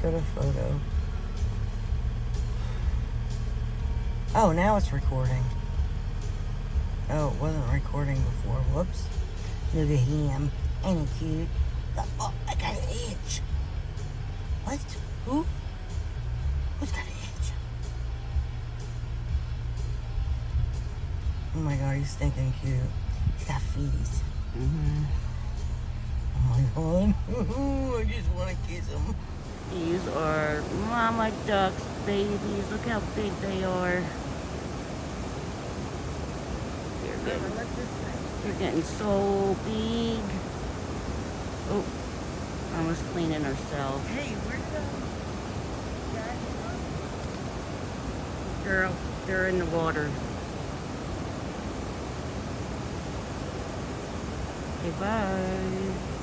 Go to photo. Oh, now it's recording. Oh, it wasn't recording before. Whoops. Look at him. Ain't he cute? Oh, I got an itch. What? Who? Who's got an itch? Oh my god, he's stinking cute. He's got fleas. Oh my god. I just want to kiss him. These are mama ducks, babies. Look how big they are. They're getting so big. Oh, Mama's cleaning herself. Hey, where'd they're in the water. Okay, bye.